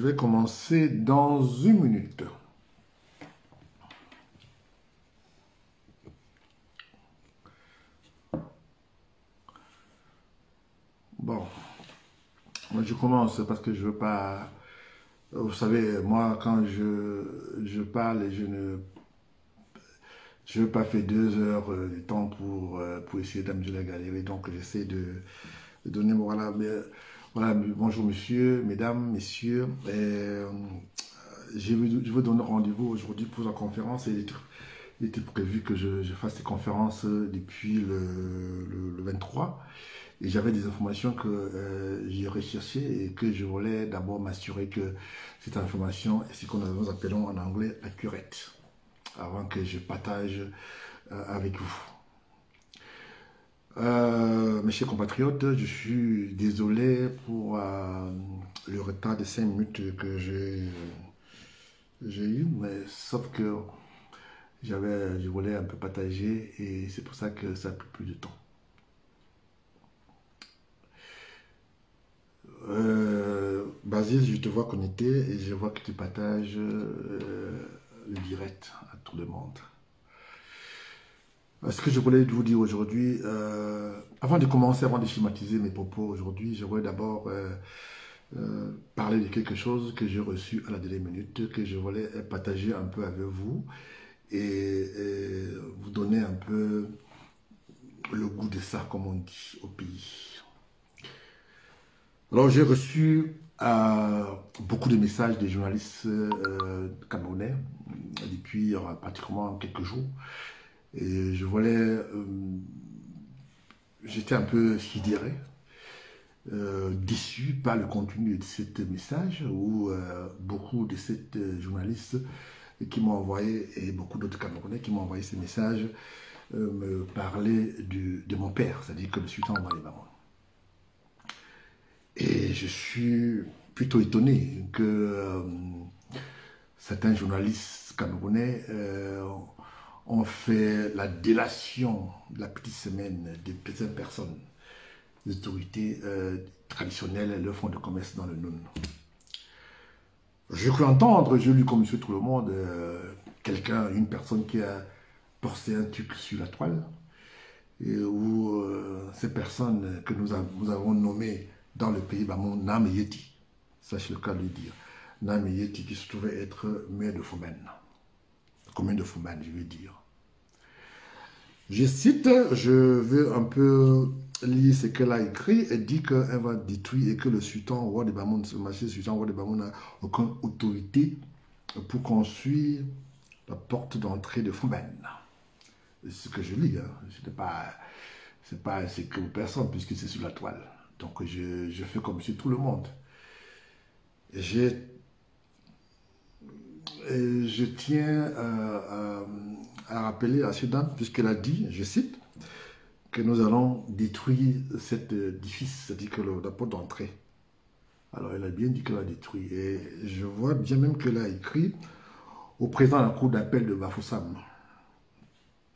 Je vais commencer dans une minute. Bon, moi je commence parce que je veux pas... Vous savez, moi quand je parle, je veux pas faire 2 heures de temps pour essayer d'amuser la galerie. Donc j'essaie de donner... Voilà, voilà, bonjour monsieur, mesdames, messieurs. Je veux donner rendez-vous aujourd'hui pour la conférence. Il était prévu que je fasse ces conférences depuis le 23. Et j'avais des informations que j'ai recherchées et que je voulais d'abord m'assurer que cette information est ce que nous appelons en anglais accurate, avant que je partage avec vous. Mes chers compatriotes, je suis désolé pour le retard de 5 minutes que j'ai eu, mais sauf que je voulais un peu partager et c'est pour ça que ça a pris plus de temps. Basile, je te vois connecté et je vois que tu partages le direct à tout le monde. Ce que je voulais vous dire aujourd'hui, avant de commencer, avant de schématiser mes propos aujourd'hui, je voulais d'abord parler de quelque chose que j'ai reçu à la dernière minute, que je voulais partager un peu avec vous et vous donner un peu le goût de ça, comme on dit au pays. Alors, j'ai reçu beaucoup de messages des journalistes camerounais depuis pratiquement quelques jours. Et j'étais un peu sidéré, déçu par le contenu de ces messages où beaucoup de ces journalistes qui m'ont envoyé, et beaucoup d'autres Camerounais qui m'ont envoyé ces messages, me parlaient de mon père, c'est-à-dire que le sultan Ouali Mamoun. Et je suis plutôt étonné que certains journalistes camerounais ont fait la délation de la petite semaine de certaines personnes, des autorités traditionnelles, le fonds de commerce dans le Noun. Je peux entendre, j'ai lu comme monsieur tout le monde, une personne qui a posté un truc sur la toile, et où ces personnes que nous avons nommées dans le pays Bamon, Nam Yeti, sachez le cas de le dire, Nam Yeti qui se trouvait être maire de Foumen, commune de Foumen, je veux dire. Je cite, je veux un peu lire ce qu'elle a écrit. Elle dit qu'elle va détruire et que le sultan roi de Bamoun, le sultan roi de Bamoun n'a aucune autorité pour construire la porte d'entrée de Foumen. C'est ce que je lis, hein. C'est pas secret pour personne puisque c'est sur la toile. Donc je fais comme sur tout le monde. Et je tiens à rappeler à cette dame, puisqu'elle a dit, je cite, que nous allons détruire cet édifice, c'est-à-dire que la porte d'entrée. Alors elle a bien dit qu'elle a détruit. Et je vois bien même qu'elle a écrit au président de la cour d'appel de Bafoussam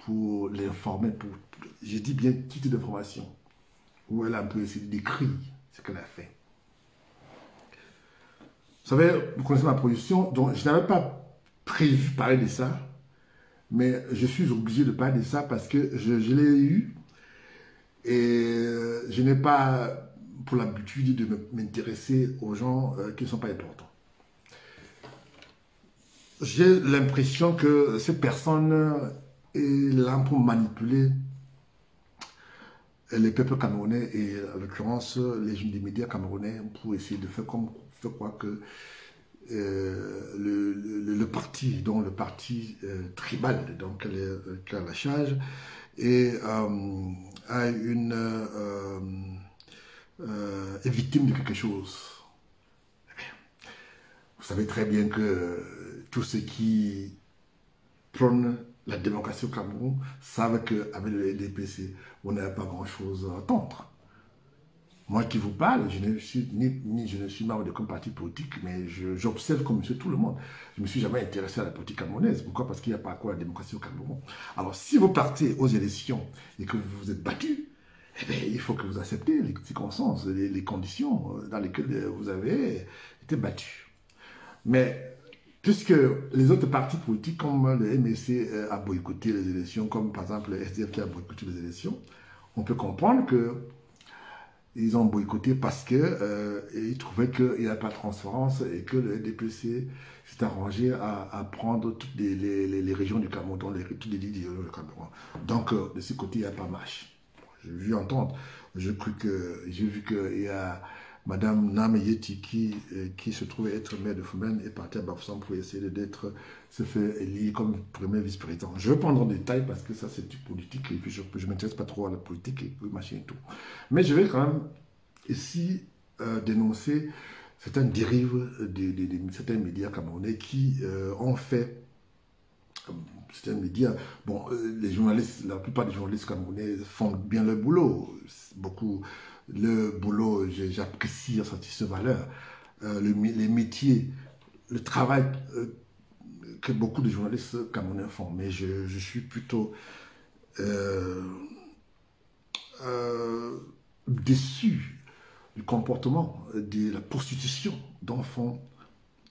pour l'informer, j'ai dit bien titre d'information, où elle a un peu essayé d'écrire ce qu'elle a fait. Vous savez, vous connaissez ma position, donc je n'avais pas prévu de parler de ça, mais je suis obligé de parler de ça parce que je l'ai eu et je n'ai pas pour l'habitude de m'intéresser aux gens qui ne sont pas importants. J'ai l'impression que cette personne est là pour manipuler les peuples camerounais et en l'occurrence les médias camerounais pour essayer de faire croire que le parti, dont le parti tribal, donc qui a la charge, est victime de quelque chose. Vous savez très bien que tous ceux qui prônent la démocratie au Cameroun savent qu'avec le LDPC, on n'a pas grand-chose à attendre. Moi qui vous parle, je ne suis membre de aucun parti politique, mais j'observe comme monsieur tout le monde. Je ne me suis jamais intéressé à la politique camerounaise. Pourquoi? Parce qu'il n'y a pas quoi la démocratie au Cameroun. Alors si vous partez aux élections et que vous vous êtes battu, eh bien, il faut que vous acceptez les circonstances, les conditions dans lesquelles vous avez été battu. Mais puisque les autres partis politiques, comme le MSC a boycotté les élections, comme par exemple le SDF qui a boycotté les élections, on peut comprendre que ils ont boycotté parce que ils trouvaient qu'il n'y a pas de transparence et que le DPC s'est arrangé à prendre toutes les régions du Cameroun, toutes les villes du Cameroun. Donc, de ce côté, il n'y a pas marche. J'ai vu entendre. J'ai vu qu'il y a Madame Nam Yeti qui se trouvait être maire de Foumen et partie à Bafoussam pour essayer se faire élire comme premier vice-président. Je vais prendre en détail parce que ça c'est du politique et puis je ne m'intéresse pas trop à la politique et machin et tout. Mais je vais quand même ici dénoncer certaines dérives de certains médias camerounais qui ont fait certains médias, bon, les journalistes, la plupart des journalistes camerounais font bien leur boulot. Beaucoup, le boulot, j'apprécie à sa valeur. Les métiers, le travail que beaucoup de journalistes camerounais font. Mais je suis plutôt déçu du comportement, de la prostitution dont font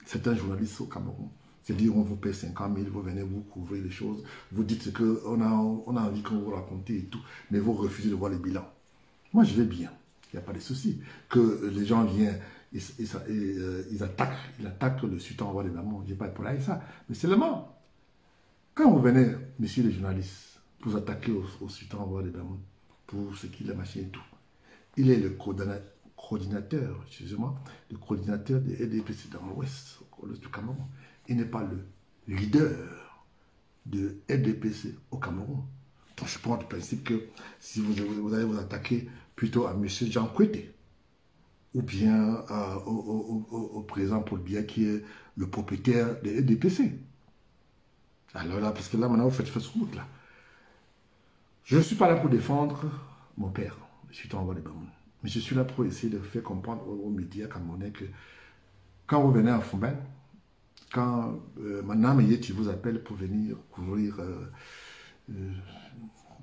certains journalistes au Cameroun. C'est-à-dire, on vous paie 50 000, vous venez, vous couvrez les choses, vous dites ce qu'on a envie qu'on vous raconte et tout, mais vous refusez de voir les bilans. Moi, je vais bien, il n'y a pas de souci. Que les gens viennent, ils attaquent le sultan roi des Damons, je n'ai pas de problème avec ça. Mais seulement, quand vous venez, messieurs les journalistes, pour vous attaquer au sultan roi des Damons, pour ce qu'il a machin et tout, il est le coordinateur, excusez-moi, le coordinateur des EDPC dans l'ouest, au l'ouest du Cameroun. Il n'est pas le leader de EDPC au Cameroun. Donc je prends le principe que si vous allez vous attaquer plutôt à M. Jean Kouete, ou bien au président Paul Biya qui est le propriétaire de EDPC. Alors là, parce que là maintenant vous faites fausse route là. Je ne suis pas là pour défendre mon père, je suis en voie de Bamoun. Mais je suis là pour essayer de faire comprendre aux médias camerounais que quand vous venez à Foumen, quand Madame Yeti vous appelle pour venir couvrir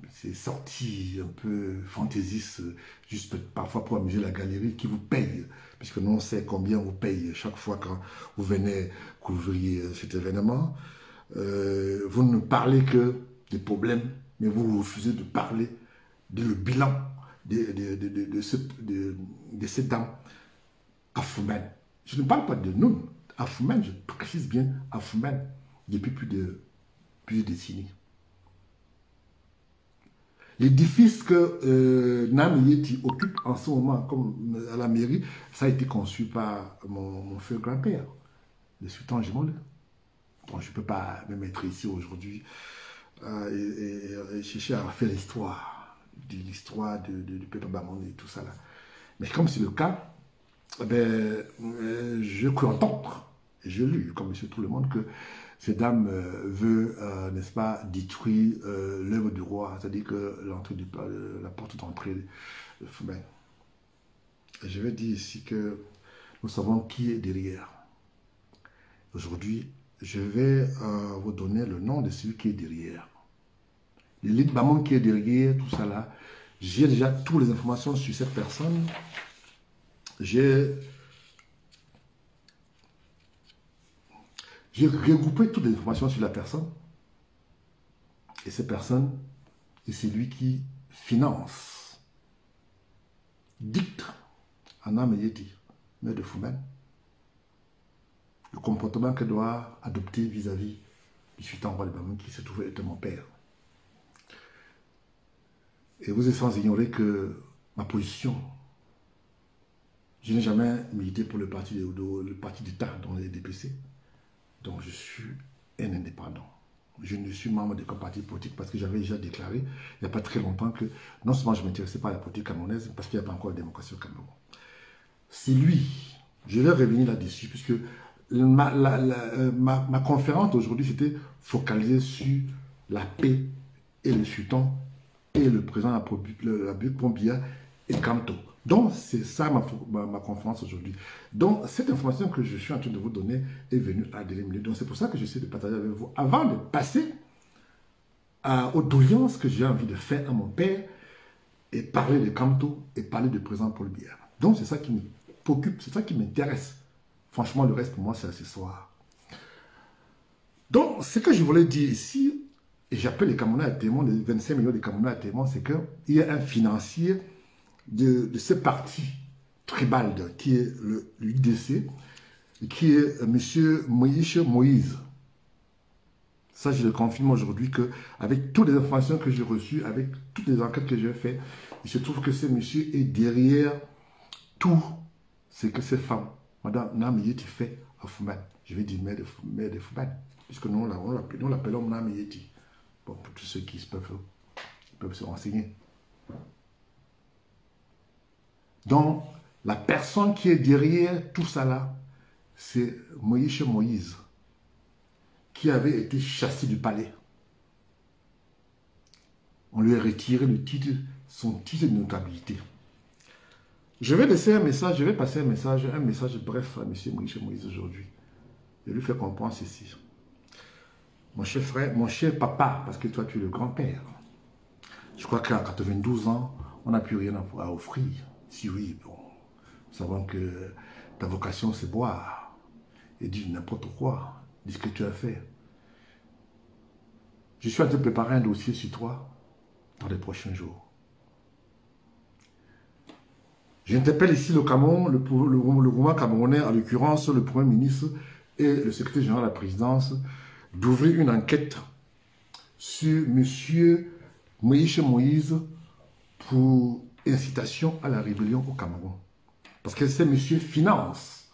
ces sorties un peu fantaisistes, juste parfois pour amuser la galerie, qui vous paye, puisque nous on sait combien vous paye chaque fois quand vous venez couvrir cet événement. Vous ne parlez que des problèmes, mais vous refusez de parler de le bilan de ces dames à Foumen. Je ne parle pas de nous, à Foumen, je précise bien à Foumen, depuis plus de décennies. L'édifice que Nam Yeti occupe en ce moment, comme à la mairie, ça a été conçu par mon feu grand-père, le sultan Jimol. Donc je ne peux pas me mettre ici aujourd'hui et chercher à faire l'histoire du peuple Bamon et tout ça là. Mais comme c'est le cas, ben, je peux entendre, et je lu, comme monsieur tout le monde, que ces dames veut, n'est-ce pas, détruire l'œuvre du roi, c'est-à-dire que la porte d'entrée de Foumen. Je vais dire ici que nous savons qui est derrière. Aujourd'hui, je vais vous donner le nom de celui qui est derrière. L'élite Bamon qui est derrière, tout ça là. J'ai déjà toutes les informations sur cette personne. J'ai regroupé toutes les informations sur la personne. Et cette personne, c'est lui qui finance, dicte à Nam Yeti, maire de Foumen, le comportement qu'elle doit adopter vis-à-vis du sultan roi de Bamon qui se trouvait être mon père. Et vous êtes sans ignorer que ma position, je n'ai jamais milité pour le parti d'État dans les DPC. Donc je suis un indépendant. Je ne suis membre d'aucun parti politique parce que j'avais déjà déclaré il n'y a pas très longtemps que non seulement je ne m'intéressais pas à la politique camerounaise parce qu'il n'y a pas encore de démocratie au Cameroun. C'est lui, je vais revenir là-dessus puisque ma conférence aujourd'hui c'était focalisée sur la paix et le sultan et le président de la République Paul et Kamto. Donc, c'est ça ma conférence aujourd'hui. Donc, cette information que je suis en train de vous donner est venue à des minutes. Donc, c'est pour ça que j'essaie de partager avec vous avant de passer aux doléances que j'ai envie de faire à mon père et parler de Kamto et parler du président Paul Biya. Donc, c'est ça qui me préoccupe, c'est ça qui m'intéresse. Franchement, le reste pour moi, c'est accessoire. Donc, ce que je voulais dire ici, et j'appelle les Camerounais à témoin, les 25 millions de Camerounais à témoin, c'est qu'il y a un financier de ce parti tribal qui est l'UDC, qui est M. Moïse. Ça, je le confirme aujourd'hui qu'avec toutes les informations que j'ai reçues, avec toutes les enquêtes que j'ai faites, il se trouve que ce monsieur est derrière tout ce que ces femmes, Madame Namiyeti, fait à Fouman. Je vais dire mère de Fouman, puisque nous l'appelons Namiyeti. Bon, pour tous ceux qui peuvent se renseigner. Donc, la personne qui est derrière tout ça là, c'est Moïse, qui avait été chassé du palais. On lui a retiré son titre de notabilité. Je vais laisser un message, je vais passer un message bref à M. Moïse aujourd'hui. Je lui fais comprendre ceci. Mon cher frère, mon cher papa, parce que toi tu es le grand-père. Je crois qu'à 92 ans, on n'a plus rien à offrir. Si oui, bon, nous savons que ta vocation c'est boire et dire n'importe quoi, dis ce que tu as fait. Je suis en train de préparer un dossier sur toi dans les prochains jours. J'interpelle ici le Cameroun, le gouvernement camerounais, en l'occurrence le Premier ministre et le secrétaire général de la présidence, d'ouvrir une enquête sur M. Moïse pour incitation à la rébellion au Cameroun. Parce que ce monsieur finance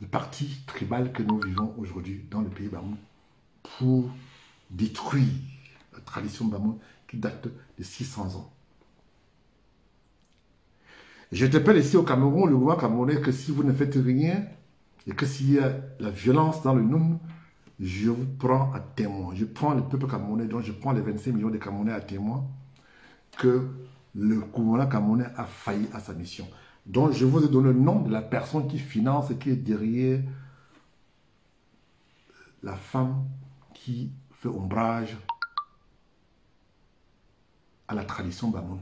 le parti tribal que nous vivons aujourd'hui dans le pays Bamoun pour détruire la tradition Bamoun qui date de 600 ans. Je t'appelle ici au Cameroun, le gouvernement camerounais, que si vous ne faites rien et que s'il y a la violence dans le Noun, je vous prends à témoin. Je prends le peuple camerounais, donc je prends les 25 millions de Camerounais à témoin que le gouvernement camerounais a failli à sa mission. Donc je vous ai donné le nom de la personne qui finance et qui est derrière la femme qui fait ombrage à la tradition Bamoun.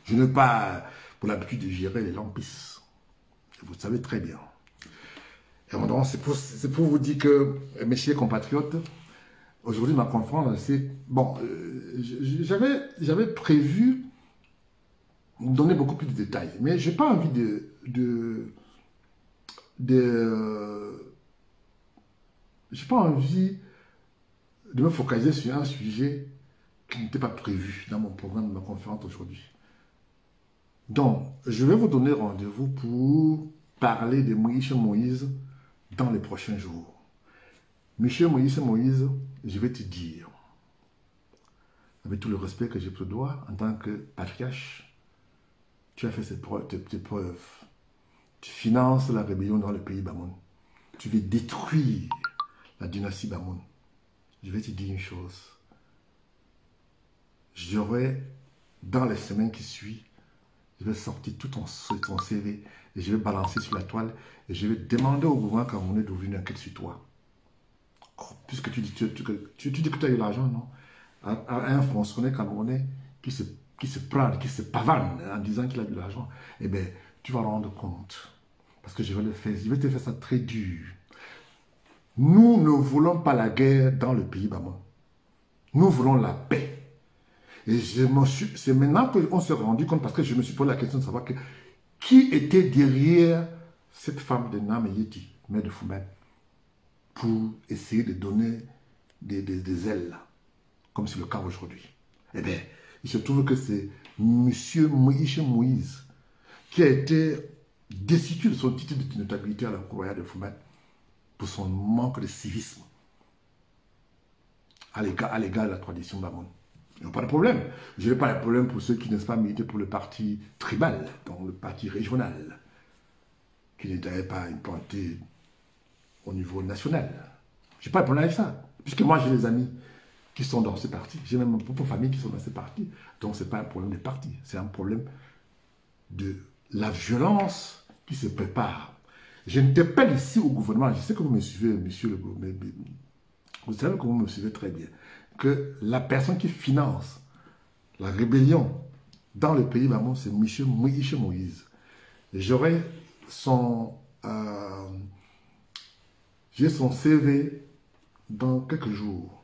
Je n'ai pas pour l'habitude de gérer les lampistes. Vous le savez très bien. Et donc, c'est pour vous dire que, mes chers compatriotes, aujourd'hui, ma conférence, c'est... Bon, j'avais prévu de donner beaucoup plus de détails, mais je n'ai pas envie j'ai pas envie de me focaliser sur un sujet qui n'était pas prévu dans mon programme de ma conférence aujourd'hui. Donc, je vais vous donner rendez-vous pour parler de Moïse dans les prochains jours. Monsieur Moïse, je vais te dire, avec tout le respect que je te dois, en tant que patriarche, tu as fait tes preuves. Tu finances la rébellion dans le pays Bamoun. Tu veux détruire la dynastie Bamoun. Je vais te dire une chose. J'aurai, dans les semaines qui suivent, je vais sortir tout ton CV et je vais balancer sur la toile et je vais demander au gouvernement camerounais d'ouvrir une enquête sur toi. Puisque tu dis que tu as eu l'argent, non? À un fonctionnaire camerounais qui se prend, qui se pavane en disant qu'il a eu l'argent, eh bien, tu vas rendre compte. Parce que je vais te faire ça très dur. Nous ne voulons pas la guerre dans le pays Bamoun. Nous voulons la paix. Et c'est maintenant qu'on s'est rendu compte, parce que je me suis posé la question de savoir qui était derrière cette femme de Namiyeti, mère de Foumen, pour essayer de donner des ailes, comme c'est le cas aujourd'hui. Eh bien, il se trouve que c'est M. Moïse qui a été destitué de son titre de notabilité à la Cour royale de Foumen pour son manque de civisme à l'égard de la tradition Bamoun. Ils n'ont pas de problème. Je n'ai pas de problème pour ceux qui ne sont pas milités pour le parti tribal, donc le parti régional, qui n'est d'ailleurs pas implanté au niveau national. Je n'ai pas de problème avec ça, puisque moi j'ai des amis qui sont dans ce parti. J'ai même mon propre famille qui sont dans ce parti. Donc ce n'est pas un problème des partis, c'est un problème de la violence qui se prépare. Je n'interpelle ici au gouvernement, je sais que vous me suivez, monsieur le gouvernement, vous savez que vous me suivez très bien, que la personne qui finance la rébellion dans le pays Bamoun, c'est M. Moïse. J'aurai son J'ai son CV dans quelques jours.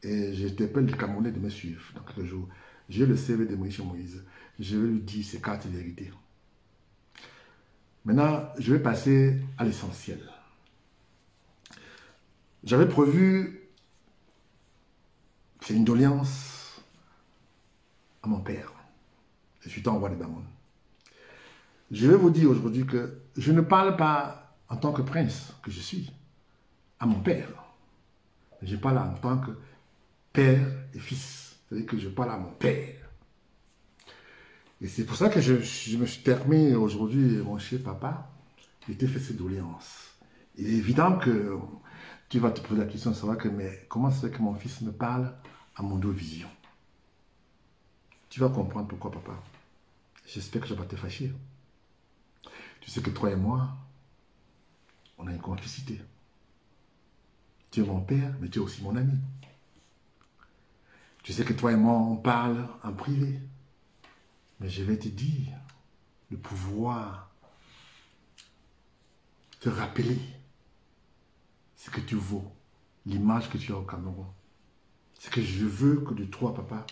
Et j'interpelle le Camerounais de me suivre dans quelques jours. J'ai le CV de Moïse. Je vais lui dire ses cartes de vérité. Maintenant, je vais passer à l'essentiel. J'avais prévu, c'est une doléance à mon père, le sultan roi de Bamon. Je vais vous dire aujourd'hui que je ne parle pas en tant que prince que je suis, à mon père. Je parle en tant que père et fils. C'est-à-dire que je parle à mon père. Et c'est pour ça que je me suis permis aujourd'hui, mon cher papa, de te faire cette doléance. Il est évident que tu vas te poser la question de savoir que, mais comment c'est que mon fils me parle à mon dos vision? Tu vas comprendre pourquoi, papa. J'espère que je ne vais pas te fâcher. Tu sais que toi et moi, on a une complicité. Tu es mon père, mais tu es aussi mon ami. Tu sais que toi et moi, on parle en privé. Mais je vais te dire le pouvoir te rappeler ce que tu vaux, l'image que tu as au Cameroun. Ce que je veux que de toi, papa,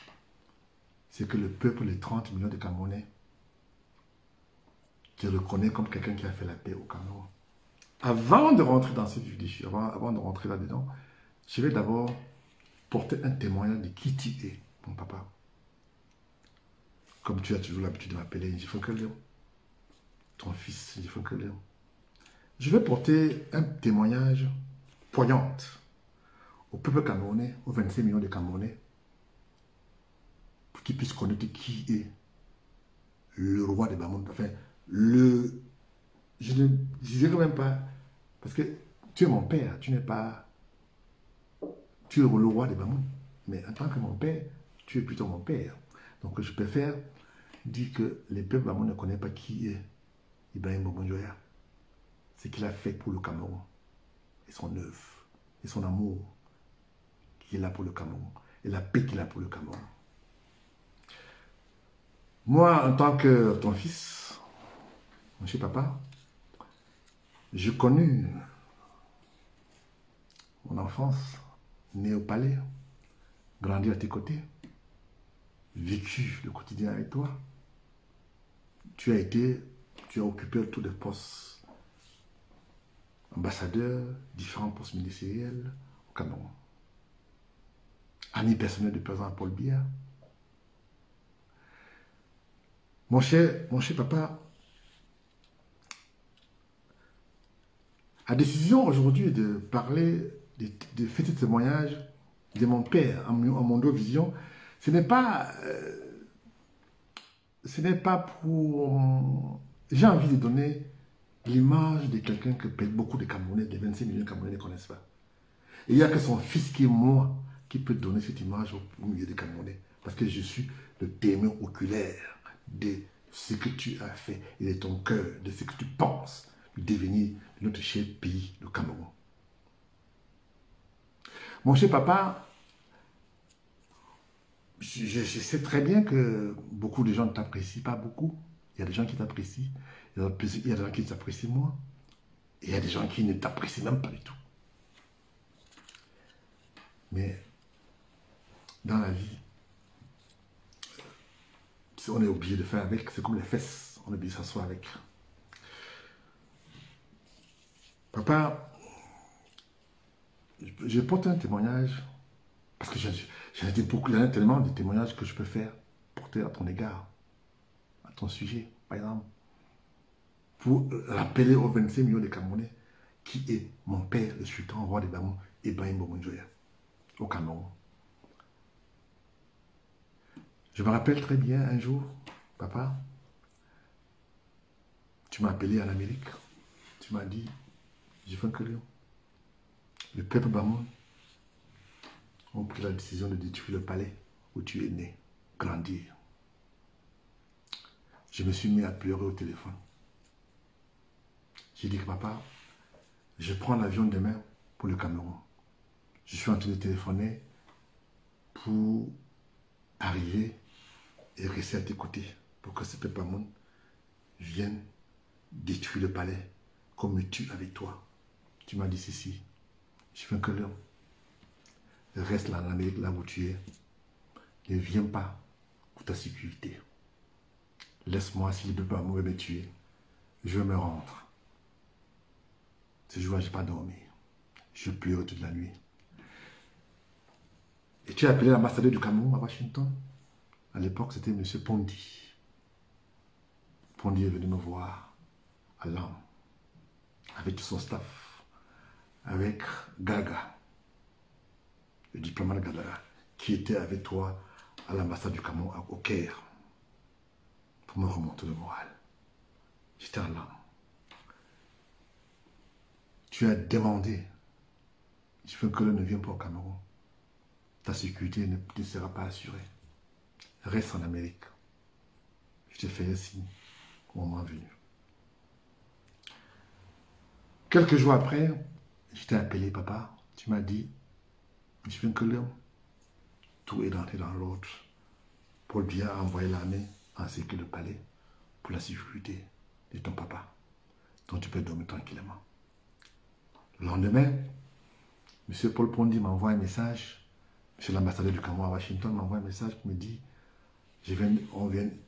c'est que le peuple, les 30 millions de Camerounais, te reconnaît comme quelqu'un qui a fait la paix au Cameroun. Avant de rentrer dans cette vidéo, avant de rentrer là-dedans, je vais d'abord porter un témoignage de qui tu es, mon papa. Comme tu as toujours l'habitude de m'appeler Njifonke Léon, ton fils Njifonke Léon. Je vais porter un témoignage poignant au peuple camerounais, aux 25 millions de Camerounais, pour qu'ils puissent connaître qui est le roi de Bamon. Enfin, je ne dirais même pas, parce que tu es mon père, tu n'es pas, tu es le roi de Bamon. Mais en tant que mon père, tu es plutôt mon père. Donc je préfère dire que les peuples Bamon ne connaissent pas qui est Ibrahim Bobonjoya. Ce qu'il a fait pour le Cameroun, et son œuvre, et son amour qu'il a pour le Cameroun, et la paix qu'il a pour le Cameroun. Moi, en tant que ton fils, mon cher papa, j'ai connu mon enfance, né au palais, grandi à tes côtés, vécu le quotidien avec toi. Tu as occupé tous les postes, ambassadeur, différents postes ministériels au Cameroun. Ami personnel du président Paul Biya. Mon cher papa, la décision aujourd'hui de parler, de faire ce témoignage de mon père en Mondo Vision, ce n'est pas pour... J'ai envie de donner l'image de quelqu'un que beaucoup de Camerounais, des 26 millions de Camerounais ne connaissent pas. Et il n'y a que son fils qui est moi qui peut donner cette image au milieu des Camerounais. Parce que je suis le témoin oculaire de ce que tu as fait et de ton cœur, de ce que tu penses du devenir de notre cher pays, le Cameroun. Mon cher papa, je sais très bien que beaucoup de gens ne t'apprécient pas beaucoup. Il y a des gens qui t'apprécient, il y a des gens qui t'apprécient moins, et il y a des gens qui ne t'apprécient même pas du tout. Mais dans la vie, on est obligé de faire avec, c'est comme les fesses, on est obligé de s'asseoir avec. Papa, je porte un témoignage, parce que j'en ai tellement de témoignages que je peux faire, porter à ton égard, à ton sujet, par exemple, pour rappeler aux 25 millions de Camerounais qui est mon père, le sultan roi de Bamon, Ibrahim Bobonjoya, au Cameroun. Je me rappelle très bien un jour, papa, tu m'as appelé en Amérique, tu m'as dit, Njifonke Léon, le peuple Bamon ont pris la décision de détruire le palais où tu es né, grandir. Je me suis mis à pleurer au téléphone. J'ai dit que papa, je prends l'avion demain pour le Cameroun. Je suis en train de téléphoner pour arriver et rester à tes côtés pour que ce peuple Bamon vienne détruire le palais qu'on me tue avec toi. Tu m'as dit ceci. Je fais que l'homme. Reste là en Amérique, là où tu es. Ne viens pas pour ta sécurité. Laisse-moi, si le peuple amoureux me tuer, je me rendre. Ce jour-là, je n'ai pas dormi. Je pleurais toute la nuit. Et tu as appelé l'ambassadeur du Cameroun à Washington. À l'époque, c'était M. Pondy. Pondy est venu me voir à Londres, avec tout son staff, avec Gaga, le diplomate Gaga, qui était avec toi à l'ambassade du Cameroun au Caire, pour me remonter le moral. J'étais en larmes. Tu as demandé, je veux que l'on ne vienne pas au Cameroun. Ta sécurité ne sera pas assurée. Reste en Amérique. Je t'ai fait un signe au moment venu. Quelques jours après, je t'ai appelé, papa. Tu m'as dit, je veux que l'homme, tout est rentré dans l'autre. Paul Biya a envoyé l'armée ainsi que le palais pour la sécurité de ton papa. Donc tu peux dormir tranquillement. Le lendemain, M. Paul Pondy m'envoie un message. M. l'ambassadeur du Cameroun à Washington m'envoie un message qui me dit,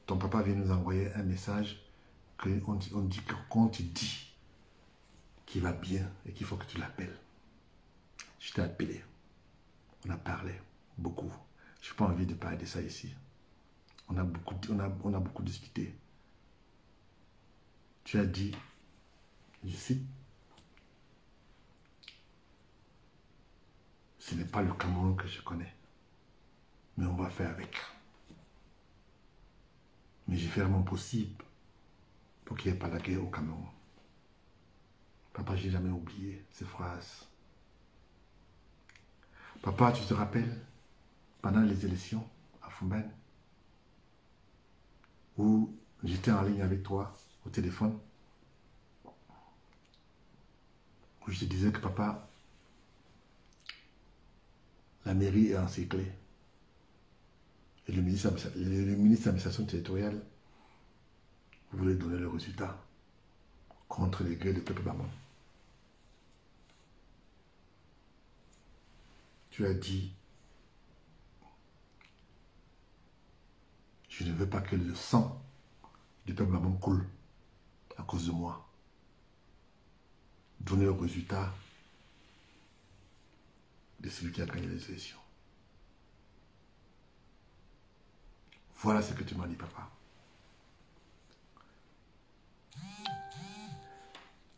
ton papa vient nous envoyer un message qu'on te dit qu'il va bien et qu'il faut que tu l'appelles. Je t'ai appelé. On a parlé beaucoup. Je n'ai pas envie de parler de ça ici. On a beaucoup discuté. Tu as dit, je cite, ce n'est pas le Cameroun que je connais, mais on va faire avec. Mais j'ai fait mon possible pour qu'il n'y ait pas la guerre au Cameroun. Papa, je n'ai jamais oublié ces phrases. Papa, tu te rappelles, pendant les élections à Fumben, où j'étais en ligne avec toi au téléphone, où je te disais que papa, la mairie est encerclée. Et le ministre de l'administration territoriale voulait donner le résultat contre les grés de peuple Bamon. Tu as dit, je ne veux pas que le sang du peuple Bamon coule à cause de moi. Donner le résultat de celui qui a gagné les élections. Voilà ce que tu m'as dit, papa.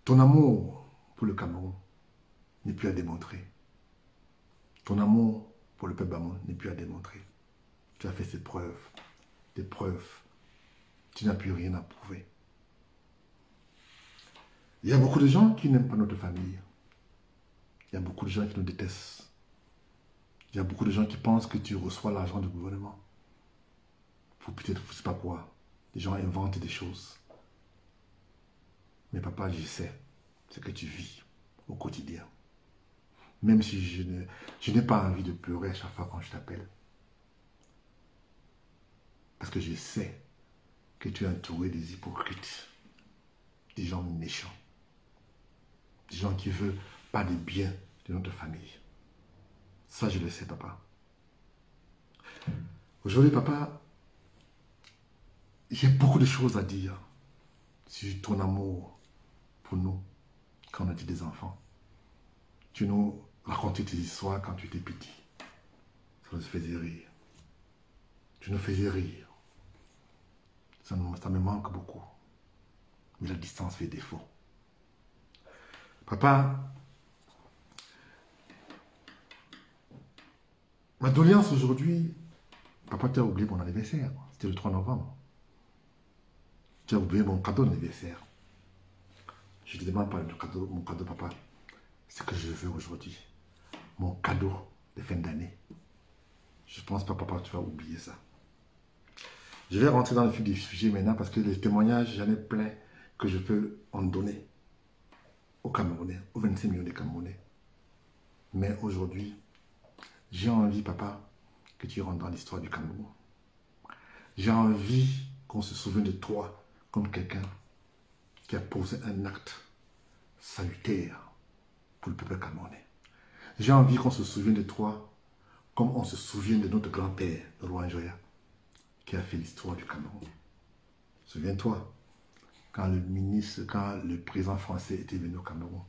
Ton amour pour le Cameroun n'est plus à démontrer. Ton amour pour le peuple Bamon n'est plus à démontrer. Tu as fait ces preuves, des preuves. Tu n'as plus rien à prouver. Il y a beaucoup de gens qui n'aiment pas notre famille. Il y a beaucoup de gens qui nous détestent. Il y a beaucoup de gens qui pensent que tu reçois l'argent du gouvernement. Pour peut-être, je ne sais pas quoi. Les gens inventent des choses. Mais papa, je sais ce que tu vis au quotidien. Même si je n'ai pas envie de pleurer à chaque fois quand je t'appelle. Parce que je sais que tu es entouré des hypocrites, des gens méchants, des gens qui ne veulent pas du bien de notre famille. Ça, je le sais, papa. Aujourd'hui, papa, j'ai beaucoup de choses à dire sur ton amour pour nous, quand on était des enfants. Tu nous racontais tes histoires quand tu étais petit. Ça nous faisait rire. Tu nous faisais rire. Ça me manque beaucoup. Mais la distance fait défaut. Papa, ma doléance aujourd'hui, papa, tu as oublié mon anniversaire. C'était le 3 novembre. Tu as oublié mon cadeau d'anniversaire. Je ne te demande pas mon cadeau, papa. Ce que je veux aujourd'hui. Mon cadeau de fin d'année. Je pense pas, papa, tu vas oublier ça. Je vais rentrer dans le fil du sujet maintenant parce que les témoignages, j'en ai plein que je peux en donner aux Camerounais, aux 25 millions de Camerounais. Mais aujourd'hui, j'ai envie, papa, que tu rentres dans l'histoire du Cameroun. J'ai envie qu'on se souvienne de toi comme quelqu'un qui a posé un acte salutaire pour le peuple camerounais. J'ai envie qu'on se souvienne de toi comme on se souvient de notre grand-père, le roi Njoya, qui a fait l'histoire du Cameroun. Souviens-toi, quand le président français était venu au Cameroun,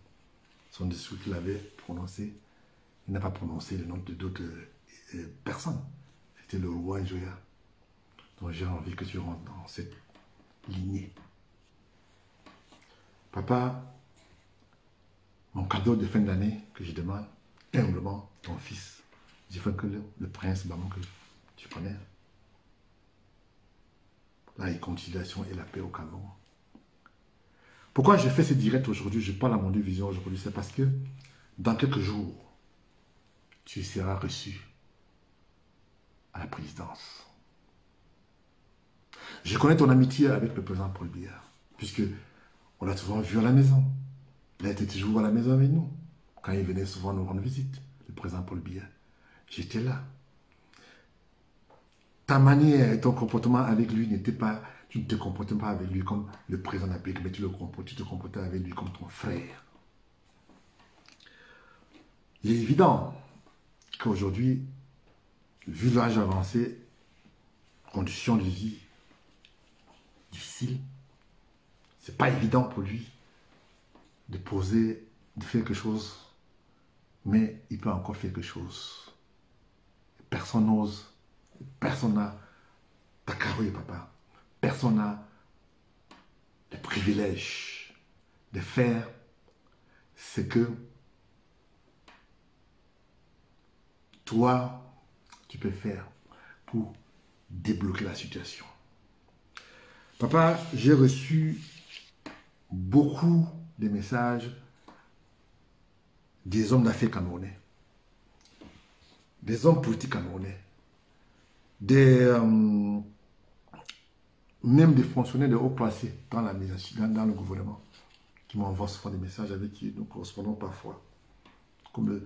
son discours qu'il avait prononcé, il n'a pas prononcé le nom de d'autres personnes. C'était le roi Njoya. Donc j'ai envie que tu rentres dans cette lignée. Papa, mon cadeau de fin d'année que je demande, humblement, ton fils, j'ai fait que le prince Bamon que tu connais, la réconciliation et la paix au Cameroun. Pourquoi je fais ce direct aujourd'hui, je parle à mon vision aujourd'hui, c'est parce que dans quelques jours, tu seras reçu à la présidence. Je connais ton amitié avec le président Paul Biya, puisque on l'a souvent vu à la maison. Il a été toujours à la maison avec nous, quand il venait souvent nous rendre visite, le président Paul Biya. J'étais là. Ta manière et ton comportement avec lui n'était pas, tu ne te comportais pas avec lui comme le président Nabik, mais tu te comportais avec lui comme ton frère. Il est évident qu'aujourd'hui, vu l'âge avancé, conditions de vie difficiles, c'est pas évident pour lui de faire quelque chose, mais il peut encore faire quelque chose. Personne n'ose, personne n'a ta carrure, papa. Personne n'a le privilège de faire ce que toi, tu peux faire pour débloquer la situation. Papa, j'ai reçu beaucoup de messages des hommes d'affaires camerounais, des hommes politiques camerounais, même des fonctionnaires de haut placés dans le gouvernement, qui m'envoient souvent des messages avec qui nous correspondons parfois. Vous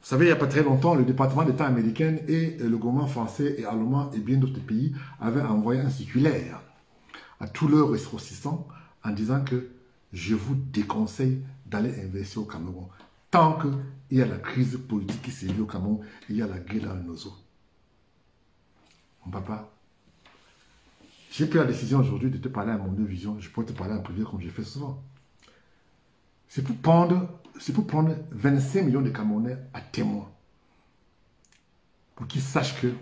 savez, il n'y a pas très longtemps, le département d'État américain et le gouvernement français et allemand et bien d'autres pays avaient envoyé un circulaire à tous leurs ressortissants en disant que je vous déconseille d'aller investir au Cameroun. Tant qu'il y a la crise politique qui sévit au Cameroun, il y a la guerre dans nos eaux. Mon papa, j'ai pris la décision aujourd'hui de te parler à mon vision. Je pourrais te parler en privé comme j'ai fait souvent. C'est pour prendre 25 millions de Camerounais à témoin. Pour qu'ils sachent que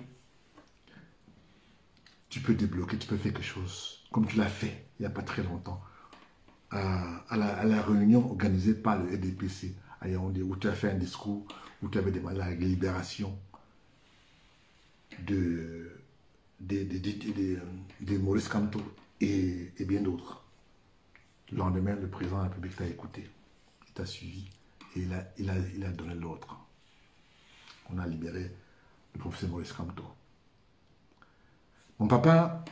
tu peux débloquer, tu peux faire quelque chose. Comme tu l'as fait il n'y a pas très longtemps. À la réunion organisée par le RDPC à Yaoundé, où tu as fait un discours, où tu avais demandé la libération de Maurice Kamto et bien d'autres. Le lendemain, le président de la République t'a écouté, il t'a suivi et il a donné l'ordre. On a libéré le professeur Maurice Kamto. Mon papa,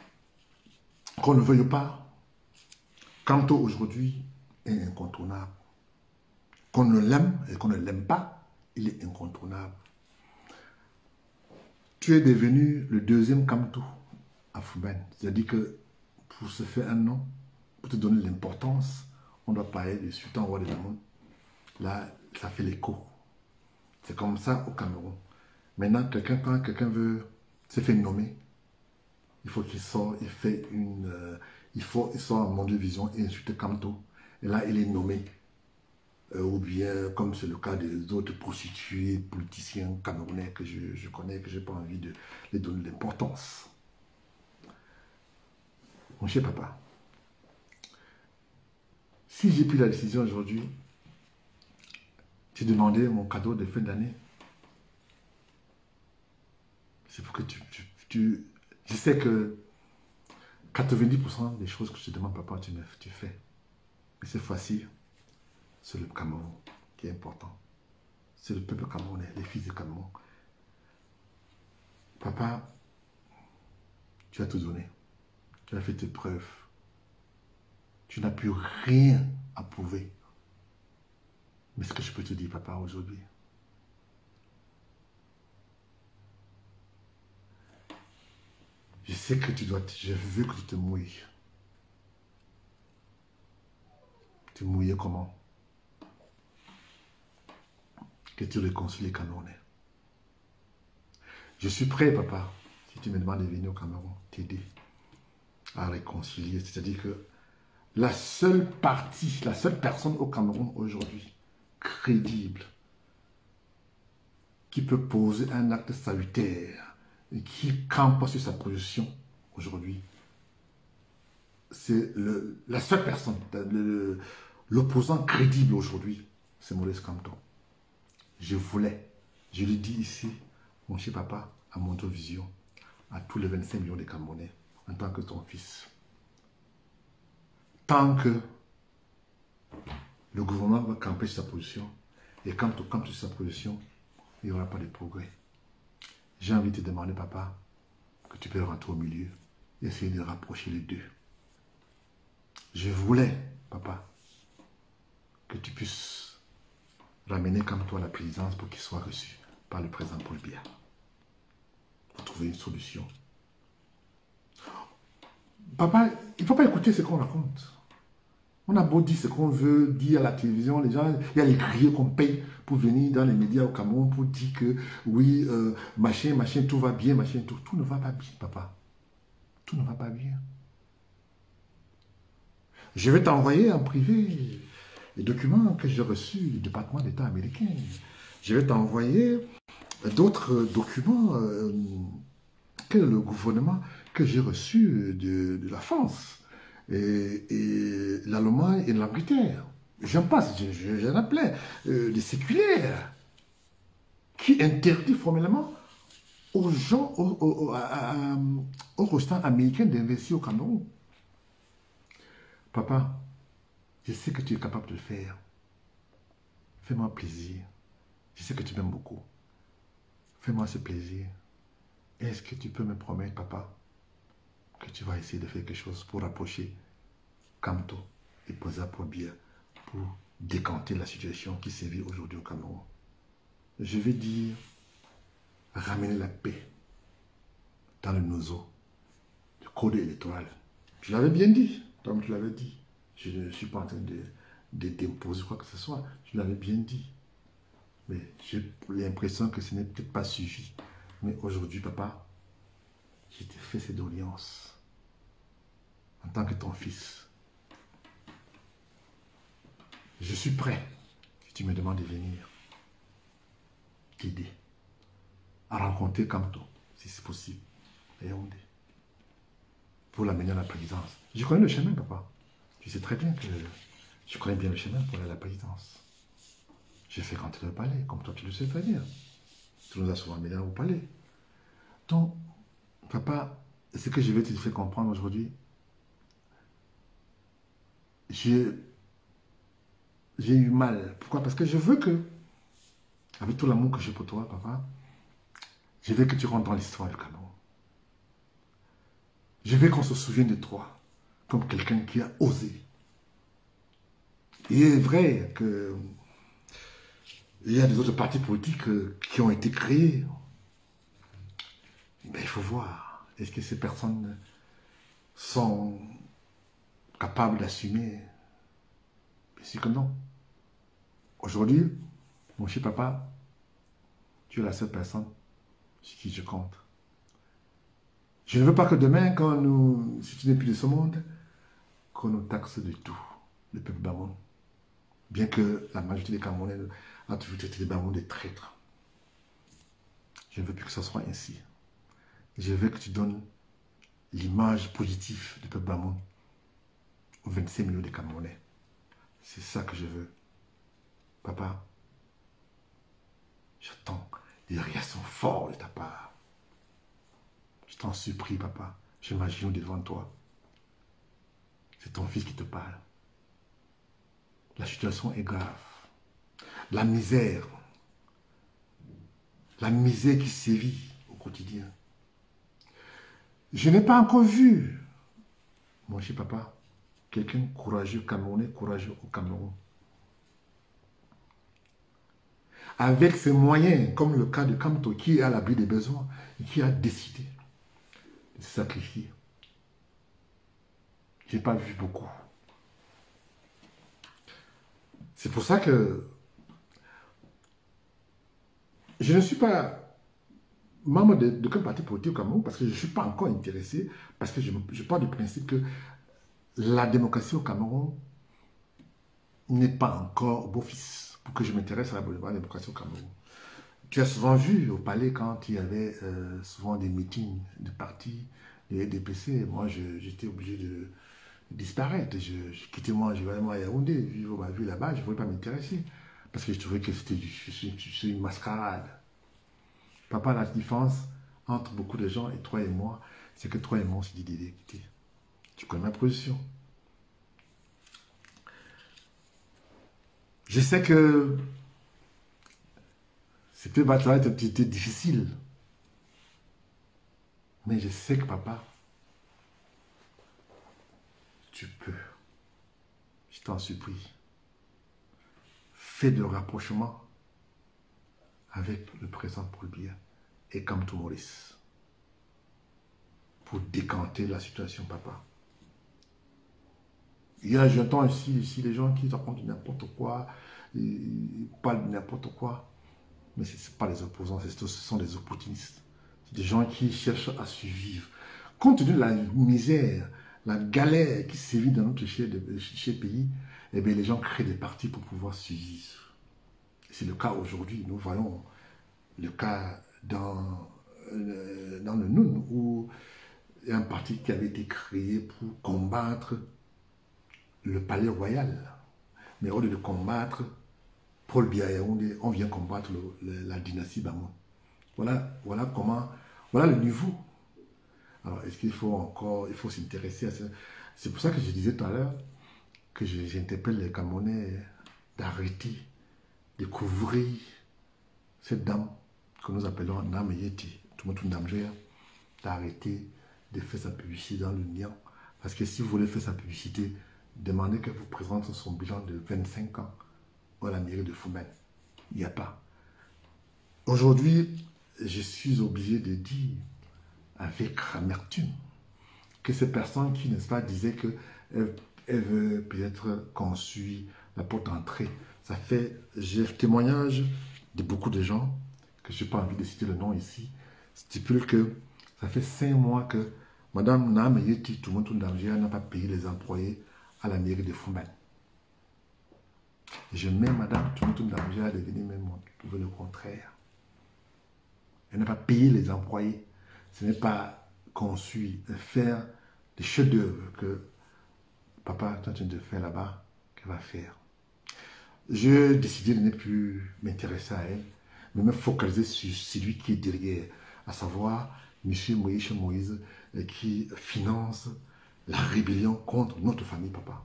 qu'on ne veuille pas, Kamto aujourd'hui est incontournable. Qu'on ne l'aime et qu'on ne l'aime pas, il est incontournable. Tu es devenu le deuxième Kamto à Fouben. C'est-à-dire que pour se faire un nom, pour te donner l'importance, on doit parler du sultan roi de Damoun. Là, ça fait l'écho. C'est comme ça au Cameroun. Maintenant, quand quelqu'un veut se faire nommer, il faut qu'il sorte, il sort en monde de vision et insulte Kamto. Et là, il est nommé. Ou bien, comme c'est le cas des autres prostituées, politiciens camerounais que je connais, que je n'ai pas envie de les donner l'importance. Mon cher papa, si j'ai pris la décision aujourd'hui, j'ai demandé mon cadeau de fin d'année, c'est pour que je sais que 90% des choses que je te demande, papa, tu fais. Mais cette fois-ci, c'est le Cameroun qui est important. C'est le peuple camerounais, les fils du Cameroun. Papa, tu as tout donné. Tu as fait tes preuves. Tu n'as plus rien à prouver. Mais ce que je peux te dire, papa, aujourd'hui, je sais que je veux que tu te mouilles. te mouiller comment? Que tu réconcilies les Camerounais. Je suis prêt, papa, si tu me demandes de venir au Cameroun, t'aider à réconcilier. C'est-à-dire que la seule personne au Cameroun aujourd'hui, crédible, qui peut poser un acte salutaire et qui campe sur sa position aujourd'hui, c'est la seule personne, l'opposant crédible aujourd'hui, c'est Maurice Kamto. Je lui dis ici, mon cher papa, à mon vision, à tous les 25 millions de Camerounais, en tant que ton fils. Tant que le gouvernement va camper sur sa position, et quand tu campes sur sa position, il n'y aura pas de progrès. J'ai envie de te demander, papa, que tu peux rentrer au milieu et essayer de rapprocher les deux. Je voulais, papa, que tu puisses ramener comme toi à la présidence pour qu'il soit reçu par le président Paul Biya. Pour trouver une solution. Papa, il ne faut pas écouter ce qu'on raconte. On a beau dire ce qu'on veut dire à la télévision, les gens, il y a les criers qu'on paye pour venir dans les médias au Cameroun pour dire que oui, machin, tout va bien, machin, tout ne va pas bien, papa. Tout ne va pas bien. Je vais t'envoyer en privé les documents que j'ai reçus du département d'État américain. Je vais t'envoyer d'autres documents que le gouvernement que j'ai reçus de la France. Et l'Allemagne et l'Angleterre. J'en passe, j'en ai plein. Des séculaires qui interdit formellement aux gens, aux restants américains d'investir au Cameroun. Papa, je sais que tu es capable de le faire. Fais-moi plaisir. Je sais que tu m'aimes beaucoup. Fais-moi ce plaisir. Est-ce que tu peux me promettre, papa, que tu vas essayer de faire quelque chose pour rapprocher Kamto et Posa Paul Biya pour décanter la situation qui sévit aujourd'hui au Cameroun? Je vais dire, ramener la paix dans le nozo du code électoral. Je l'avais bien dit, comme tu l'avais dit. Je ne suis pas en train d'imposer quoi que ce soit. Je l'avais bien dit. Mais j'ai l'impression que ce n'est peut-être pas suffi. Mais aujourd'hui, papa, j'ai fait cette alliance en tant que ton fils. Je suis prêt, si tu me demandes de venir, t'aider à rencontrer Kamto, si c'est possible, et Yaoundé, pour l'amener à la présidence. Je connais le chemin, papa. Tu sais très bien que je connais bien le chemin pour aller à la présidence. J'ai fréquenté le palais, comme toi tu le sais très bien. Tu nous as souvent amenés au palais. Donc, papa, ce que je vais te faire comprendre aujourd'hui, j'ai eu mal. Pourquoi? Parce que je veux que, avec tout l'amour que j'ai pour toi, papa, je veux que tu rentres dans l'histoire du Cameroun. Je veux qu'on se souvienne de toi comme quelqu'un qui a osé. Il est vrai que il y a des autres partis politiques qui ont été créés. Mais il faut voir, est-ce que ces personnes sont capables d'assumer? Bien sûr que non. Aujourd'hui, mon cher papa, tu es la seule personne sur qui je compte. Je ne veux pas que demain, si tu n'es plus de ce monde, qu'on nous taxe de tout, le peuple Bamoun. Bien que la majorité des Camerounais a toujours traité les Bamoun des traîtres. Je ne veux plus que ce soit ainsi. Je veux que tu donnes l'image positive du peuple Bamoun aux 25 millions de Camerounais. C'est ça que je veux. Papa, j'attends des réactions fortes de ta part. Je t'en supplie, papa. J'imagine devant toi. C'est ton fils qui te parle. La situation est grave. La misère qui sévit au quotidien. Je n'ai pas encore vu, mon cher papa, quelqu'un courageux, Camerounais, courageux au Cameroun. Avec ses moyens, comme le cas de Kamto, qui est à l'abri des besoins, et qui a décidé de se sacrifier. Je n'ai pas vu beaucoup. C'est pour ça que je ne suis pas membre d'aucun parti politique au Cameroun parce que je ne suis pas encore intéressé, parce que je pars du principe que la démocratie au Cameroun n'est pas encore au beau fils pour que je m'intéresse à la démocratie au Cameroun. Tu as souvent vu au palais quand il y avait souvent des meetings de partis, des DPC. Moi, j'étais obligé de disparaître. Je quittais moi, je vais à Yaoundé, vivre ma vie là-bas, je ne voulais pas m'intéresser. Parce que je trouvais que c'était une mascarade. Papa, la différence entre beaucoup de gens et toi et moi, c'est que toi et moi, on s'est dit d'équité. Tu connais ma position. Je sais que ça va être un petit peu difficile. Mais je sais que papa, tu peux. Je t'en supplie. Fais de rapprochement avec le président Paul Biya et Kamto Maurice pour décanter la situation, papa. J'entends ici les gens qui racontent n'importe quoi, ils parlent de n'importe quoi, mais ce ne sont pas les opposants, ce sont des opportunistes. C'est des gens qui cherchent à survivre. Compte tenu de la misère, la galère qui sévit dans notre cher pays, eh bien, les gens créent des partis pour pouvoir survivre. C'est le cas aujourd'hui. Nous voyons le cas dans le Noun, où il y a un parti qui avait été créé pour combattre le palais royal. Mais au lieu de combattre Paul Biya, on vient combattre la dynastie Bamon. Voilà comment, voilà le niveau. Alors, est-ce qu'il faut encore, il faut s'intéresser à ça? C'est pour ça que je disais tout à l'heure que j'interpelle les Camerounais d'arrêter de couvrir cette dame que nous appelons Nam Yeti, tout le monde Ndamjea, d'arrêter de faire sa publicité dans le Nian. Parce que si vous voulez faire sa publicité, demandez qu'elle vous présente son bilan de 25 ans à la mairie de Foumen. Il n'y a pas. Aujourd'hui, je suis obligé de dire avec amertume que ces personnes qui, n'est-ce pas, disaient qu'elles veulent peut-être qu'on suit la porte d'entrée. Ça fait, j'ai le témoignage de beaucoup de gens, que je n'ai pas envie de citer le nom ici, stipule que ça fait 5 mois que Madame Nam Yeti Toumotou Ndamjea n'a pas payé les employés à la mairie de Foumen. Je mets Madame Toumotou Ndamjea à devenir même le contraire. Elle n'a pas payé les employés. Ce n'est pas qu'on suit faire des chefs-d'œuvre que papa est en train de faire là-bas, qu'elle va faire. J'ai décidé de ne plus m'intéresser à elle, mais me focaliser sur celui qui est derrière, à savoir M. Moïse, qui finance la rébellion contre notre famille, papa.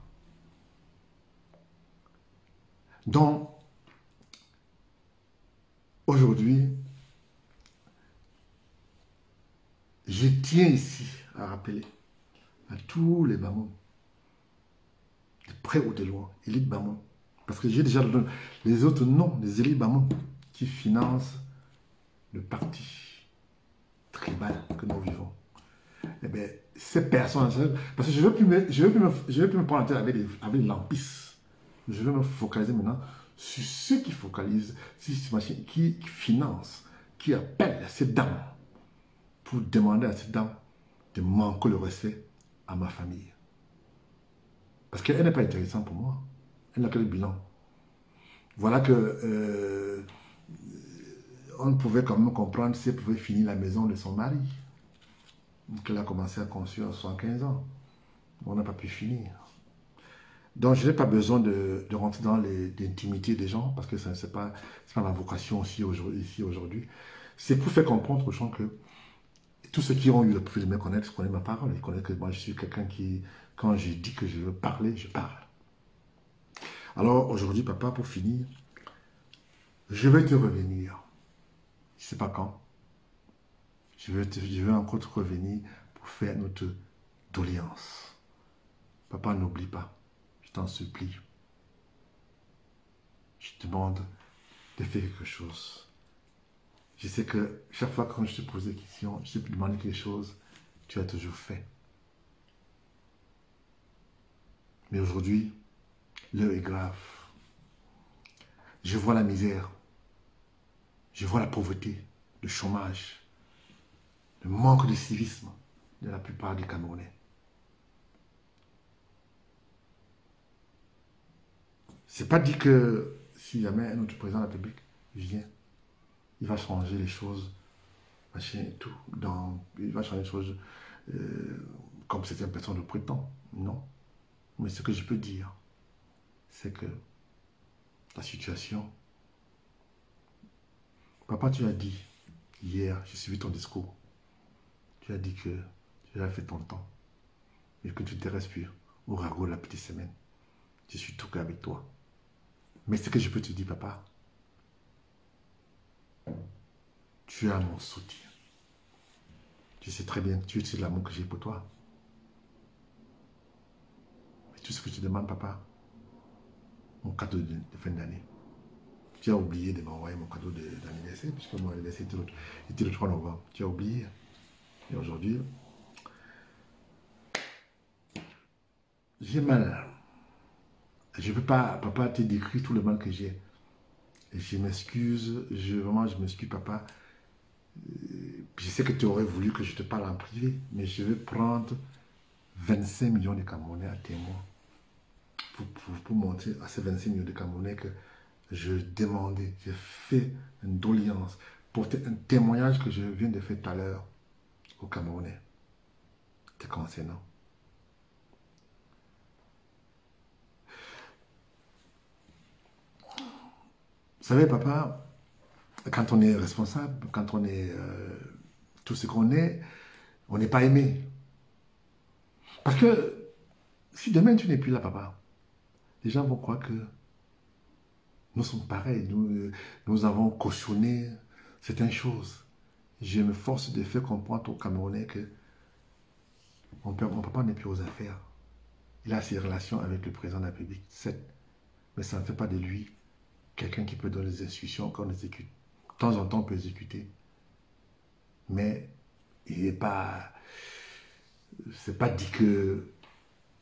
Donc, aujourd'hui, je tiens ici à rappeler à tous les Bamons, de près ou de loin, élite Bamon, parce que j'ai déjà les autres noms des élites Bamon qui financent le parti tribal que nous vivons. Eh bien, ces personnes, parce que je ne veux plus me prendre la tête avec l'empisse. Je veux me focaliser maintenant sur ceux qui focalisent, qui financent, qui appellent ces dames pour demander à ces dames de manquer le respect à ma famille. Parce qu'elle n'est pas intéressante pour moi. Elle n'a que le bilan. Voilà que on pouvait quand même comprendre si elle pouvait finir la maison de son mari, qu'elle a commencé à construire à 75 ans. On n'a pas pu finir. Donc, je n'ai pas besoin de rentrer dans l'intimité des gens, parce que ce n'est pas ma vocation aussi aujourd'hui. C'est pour faire comprendre aux gens que tous ceux qui ont eu le privilège de me connaître connaissent ma parole. Ils connaissent que moi, je suis quelqu'un qui, quand je dis que je veux parler, je parle. Alors, aujourd'hui, papa, pour finir, je vais te revenir. Je ne sais pas quand. Je vais encore te revenir pour faire notre doléance. Papa, n'oublie pas. Je t'en supplie. Je te demande de faire quelque chose. Je sais que chaque fois quand je te pose des questions, je te demande quelque chose, tu as toujours fait. Mais aujourd'hui, l'heure est grave. Je vois la misère, je vois la pauvreté, le chômage, le manque de civisme de la plupart des Camerounais. C'est pas dit que si jamais un autre président de la République vient, il va changer les choses, machin et tout. Il va changer les choses comme certaines personnes le prétendent. Non. Mais ce que je peux dire, c'est que la situation... Papa, tu as dit, hier, j'ai suivi ton discours. Tu as dit que tu as fait ton temps et que tu ne t'intéresses plus au ragot de la petite semaine. Je suis tout cas avec toi. Mais ce que je peux te dire, papa, tu as mon soutien. Tu sais très bien, tu sais l'amour que j'ai pour toi. Mais tout ce que tu demandes, papa, mon cadeau de fin d'année. Tu as oublié de m'envoyer mon cadeau d'anniversaire, puisque mon anniversaire était le 3 novembre. Tu as oublié. Et aujourd'hui, j'ai mal. Je ne peux pas, papa, te décrire tout le mal que j'ai. Et je m'excuse, vraiment, je m'excuse, papa. Je sais que tu aurais voulu que je te parle en privé, mais je vais prendre 25 millions de Camerounais à témoin pour montrer à ces 25 millions de Camerounais que je demandais, j'ai fait une doléance, porter un témoignage que je viens de faire tout à l'heure aux Camerounais, te concernant. Vous savez, papa, quand on est responsable, quand on est tout ce qu'on est, on n'est pas aimé. Parce que si demain tu n'es plus là, papa, les gens vont croire que nous sommes pareils. Nous avons cautionné certaines choses. Je me force de faire comprendre aux Camerounais que mon papa n'est plus aux affaires. Il a ses relations avec le président de la République, certes, mais ça ne fait pas de lui quelqu'un qui peut donner des instructions qu'on exécute. De temps en temps, on peut exécuter, mais il n'est pas... C'est pas dit que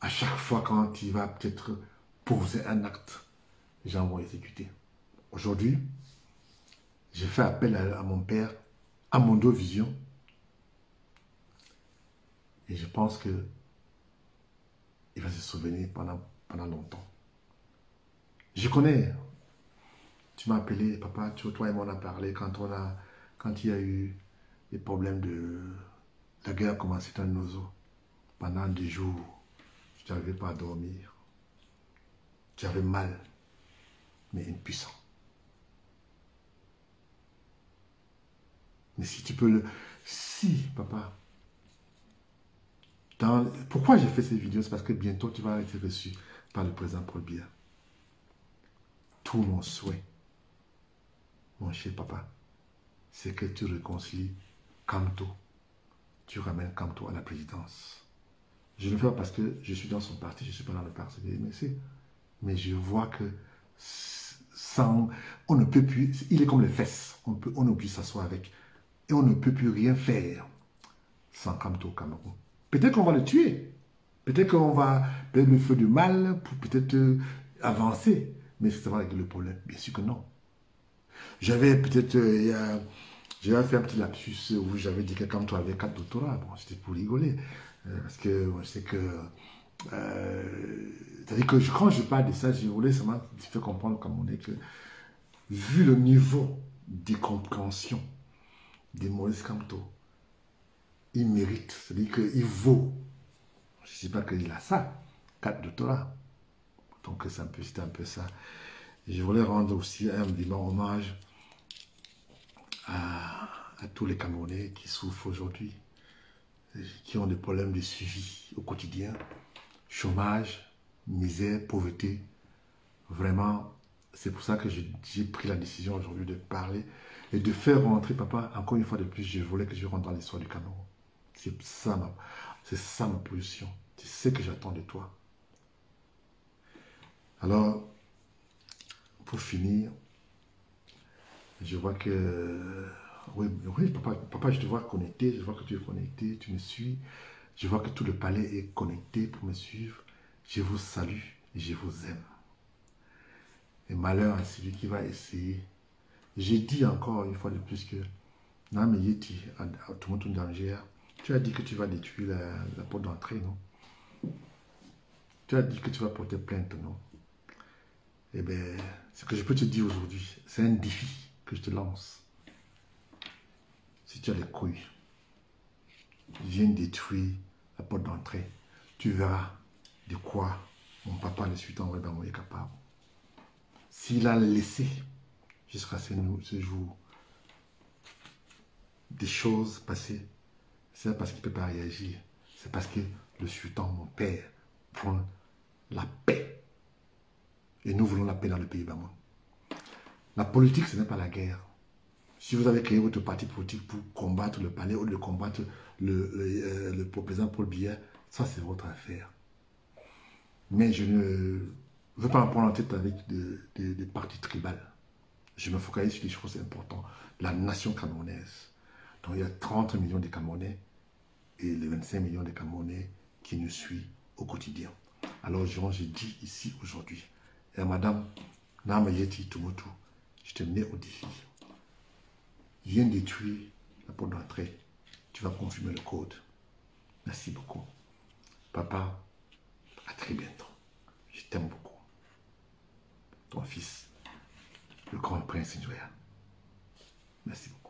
à chaque fois quand il va peut-être poser un acte, les gens vont exécuter. Aujourd'hui, j'ai fait appel à mon père, à mon dos vision, et je pense que il va se souvenir pendant longtemps. Je connais, tu m'as appelé, papa, toi et moi on a parlé quand il y a eu des problèmes de... La guerre a commencé dans nos eaux. Pendant 2 jours, je n'arrivais pas à dormir. J'avais mal, mais impuissant. Mais si tu peux le... Si, papa. Pourquoi j'ai fait cette vidéo? C'est parce que bientôt tu vas être reçu par le président Paul Biya. Tout mon souhait, mon cher papa, c'est que tu réconcilies Kamto. Tu ramènes Kamto à la présidence. Je le fais parce que je suis dans son parti, je ne suis pas dans le parti des MSC. Mais je vois que sans, on ne peut plus, il est comme les fesses, on ne peut s'asseoir avec. Et on ne peut plus rien faire sans Kamto au Cameroun. Peut-être qu'on va le tuer. Peut-être qu'on va mettre le feu du mal pour peut-être avancer. Mais ça va régler le problème. Bien sûr que non. J'avais peut-être, j'avais fait un petit lapsus où j'avais dit que Kamto avait 4 doctorats. Bon, c'était pour rigoler. Parce que je sais que c'est-à-dire que quand je parle de ça, je voulais seulement faire comprendre comme on est que, vu le niveau de compréhension de Maurice Kamto, il mérite, c'est-à-dire qu'il vaut, je ne sais pas qu'il a ça, 4 doctorats. Donc c'était un peu ça. Et je voulais rendre aussi un vivant hommage à tous les Camerounais qui souffrent aujourd'hui, qui ont des problèmes de suivi au quotidien, chômage, misère, pauvreté. Vraiment, c'est pour ça que j'ai pris la décision aujourd'hui de parler et de faire rentrer, papa, encore une fois de plus, je voulais que je rentre dans l'histoire du Cameroun. C'est ça ma position. C'est ce que j'attends de toi. Alors, pour finir, je vois que... Oui, papa, je te vois connecté, je vois que tu es connecté, tu me suis. Je vois que tout le palais est connecté pour me suivre. Je vous salue et je vous aime. Et malheur à celui qui va essayer. J'ai dit encore une fois de plus que Nam Yeti, à Tumotu Danger, tu as dit que tu vas détruire la porte d'entrée, non? Tu as dit que tu vas porter plainte, non? Eh bien, ce que je peux te dire aujourd'hui, c'est un défi que je te lance. Si tu as les couilles, viens détruire la porte d'entrée. Tu verras de quoi mon papa, le sultan Ouédamo, est capable. S'il a laissé jusqu'à ce jour des choses passer, c'est parce qu'il ne peut pas réagir. C'est parce que le sultan, mon père, prend la paix. Et nous voulons la paix dans le pays Bamon. La politique, ce n'est pas la guerre. Si vous avez créé votre parti politique pour combattre le palais ou de combattre le président Paul Biya, ça c'est votre affaire. Mais je ne veux pas en prendre en tête avec des partis tribales. Je me focalise sur des choses importantes. La nation camerounaise. Donc il y a 30 millions de Camerounais et les 25 millions de Camerounais qui nous suivent au quotidien. Alors je dis ici aujourd'hui, et à Madame Namayeti Tumotu, je te mets au défi. Viens détruire la porte d'entrée. Tu vas confirmer le code. Merci beaucoup. Papa, à très bientôt. Je t'aime beaucoup. Ton fils, le grand prince Njoya. Merci beaucoup.